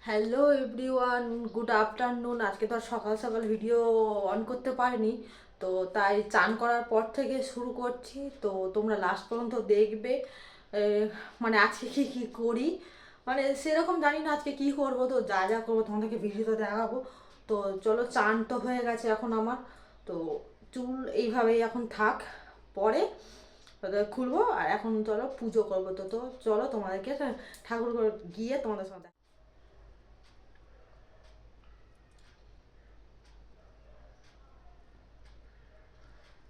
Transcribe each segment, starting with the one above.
Hello everyone, good afternoon. আজকে তো আর সকাল সকাল ভিডিও অন করতে পারিনি, তো তাই চান করার পর থেকে শুরু করছি। তো তোমরা লাস্ট পর্যন্ত দেখবে। এ, মানে আজকে কি কি করি, মানে সেরকম জানি না আজকে কি করবো, তো যা যা করবো তোমাদেরকে ভিডিওতে দেখাবো। তো চলো, চান তো হয়ে গেছে এখন আমার। তো চুল এইভাবেই এখন থাক, পরে খুলবো। আর এখন চলো পুজো করবো। তো তো চলো তোমাদেরকে ঠাকুর ঘর গিয়ে তোমাদের সঙ্গে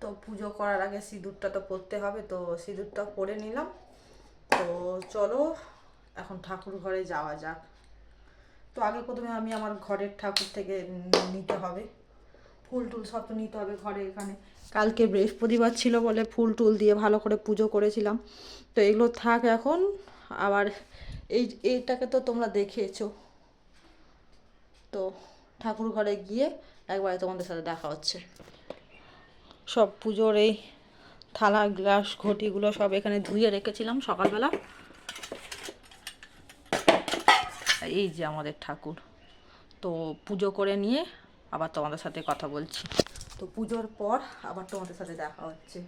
তো পুজো করার আগে সিঁদুরটা তো পরতে হবে, তো সিঁদুরটা পরে নিলাম। তো চলো এখন ঠাকুর ঘরে যাওয়া যাক। তো আগে প্রথমে আমি আমার ঘরের ঠাকুর থেকে নিতে হবে, ফুল টুল সব তো নিতে হবে ঘরে। এখানে কালকে বৃহস্পতিবার ছিল বলে ফুল টুল দিয়ে ভালো করে পুজো করেছিলাম, তো এগুলো থাক এখন। আবার এইটাকে তো তোমরা দেখেছো। তো ঠাকুর ঘরে গিয়ে একবারে তোমাদের সাথে দেখা হচ্ছে। সব পুজোর এই থালা গ্লাস ঘটিগুলো সব এখানে ধুয়ে রেখেছিলাম সকালবেলা। এই যে আমাদের ঠাকুর। তো পুজো করে নিয়ে আবার তোমাদের সাথে কথা বলছি। তো পুজোর পর আবার তোমাদের সাথে দেখা হচ্ছে।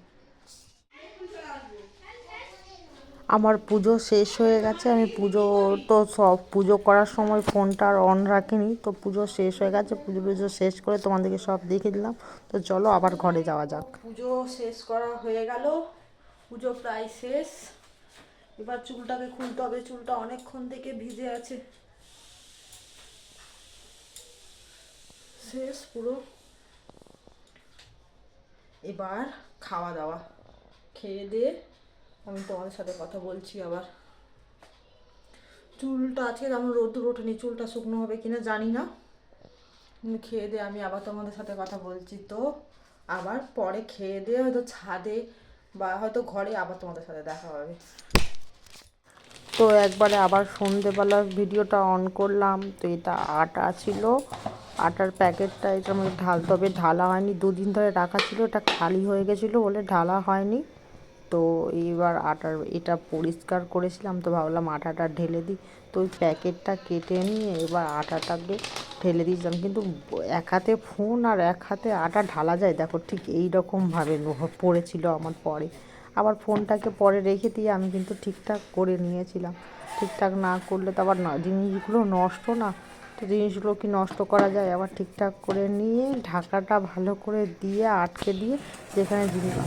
আমার পুজো শেষ হয়ে গেছে। আমি পুজো তো সব পুজো করার সময় ফোনটা আর অন রাখিনি, তো পুজো শেষ হয়ে গেছে। পুজো শেষ করে তোমাদেরকে সব দেখে দিলাম। তো চলো আবার ঘরে যাওয়া যাক। পুজো শেষ করা হয়ে গেল, পুজো প্রায় শেষ। এবার চুলটাকে খুলতে হবে, চুলটা অনেকক্ষণ থেকে ভিজে আছে। শেষ পুরো। এবার খাওয়া দাওয়া, খেয়ে দিয়ে আমি তোমাদের সাথে কথা বলছি আবার। চুলটা আজকে তেমন রোদ্দুর ওঠেনি, চুলটা শুকনো হবে কিনা জানি না। খেয়ে দিয়ে আমি আবার তোমাদের সাথে কথা বলছি। তো আবার পরে খেয়ে দিয়ে হয়তো ছাদে বা হয়তো ঘরে আবার তোমাদের সাথে দেখা হবে। তো একবারে আবার সন্ধেবেলার ভিডিওটা অন করলাম। তো এটা আটা ছিল, আটার প্যাকেটটা এটার মধ্যে ঢালতে হবে। ঢালা হয়নি, দুদিন ধরে রাখা ছিল, এটা খালি হয়ে গেছিলো বলে ঢালা হয়নি। তো এইবার আটার এটা পরিষ্কার করেছিলাম, তো ভাবলাম আটাটা ঢেলে দিই। তো ওই প্যাকেটটা কেটে নিয়ে এবার আটাটাকে ঢেলে দিয়েছিলাম, কিন্তু এক হাতে ফোন আর এক হাতে আটা ঢালা যায় দেখো, ঠিক এই রকমভাবে পড়েছিল আমার। পরে আবার ফোনটাকে পরে রেখে দিয়ে আমি কিন্তু ঠিকঠাক করে নিয়েছিলাম। ঠিকঠাক না করলে তো আবার জিনিসগুলো নষ্ট না, তো জিনিসগুলো কি নষ্ট করা যায়। আবার ঠিকঠাক করে নিয়ে ঢাকাটা ভালো করে দিয়ে আটকে দিয়ে যেখানে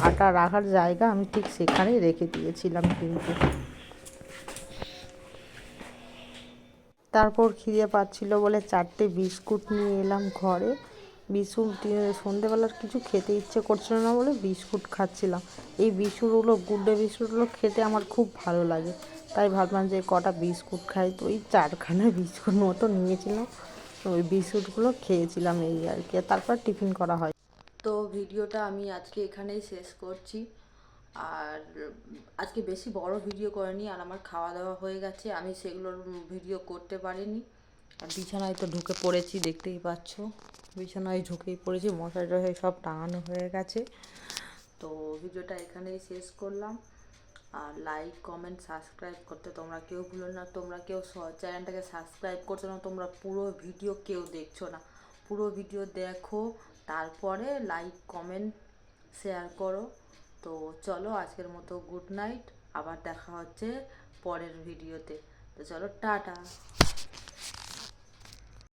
আটা রাখার জায়গা আমি ঠিক সেখানেই রেখে দিয়েছিলাম। কিন্তু তারপর খিদে পাচ্ছিল বলে 4টে বিস্কুট নিয়ে এলাম ঘরে। বিস্কুট সন্ধেবেলার কিছু খেতে ইচ্ছে করছিল না বলে বিস্কুট খাচ্ছিলাম। এই বিস্কুটগুলো, গুড ডে বিস্কুটগুলো খেতে আমার খুব ভালো লাগে, তাই ভাবলাম যে কটা বিস্কুট খাই। তো ওই 4খানা বিস্কুট মতো নিয়েছিলাম, তো ওই বিস্কুটগুলো খেয়েছিলাম এই আর কি। তারপর টিফিন করা হয়। তো ভিডিওটা আমি আজকে এখানেই শেষ করছি। আর আজকে বেশি বড় ভিডিও করিনি, আর আমার খাওয়া দাওয়া হয়ে গেছে, আমি সেগুলোর ভিডিও করতে পারিনি। আর বিছানায় তো ঢুকে পড়েছি, দেখতেই পাচ্ছ বিছানায় ঢুকেই পড়েছি, মশারি টশারি সব টাঙানো হয়ে গেছে। তো ভিডিওটা এখানেই শেষ করলাম। আর লাইক কমেন্ট সাবস্ক্রাইব করতে তোমরা কেউ ভুলো না। তোমরা কেউ চ্যানেলটাকে সাবস্ক্রাইব করছো না, তোমরা পুরো ভিডিও কেউ দেখছো না। পুরো ভিডিও দেখো, তারপরে লাইক কমেন্ট শেয়ার করো। তো চলো আজকের মতো গুড নাইট, আবার দেখা হচ্ছে পরের ভিডিওতে। তো চলো টাটা।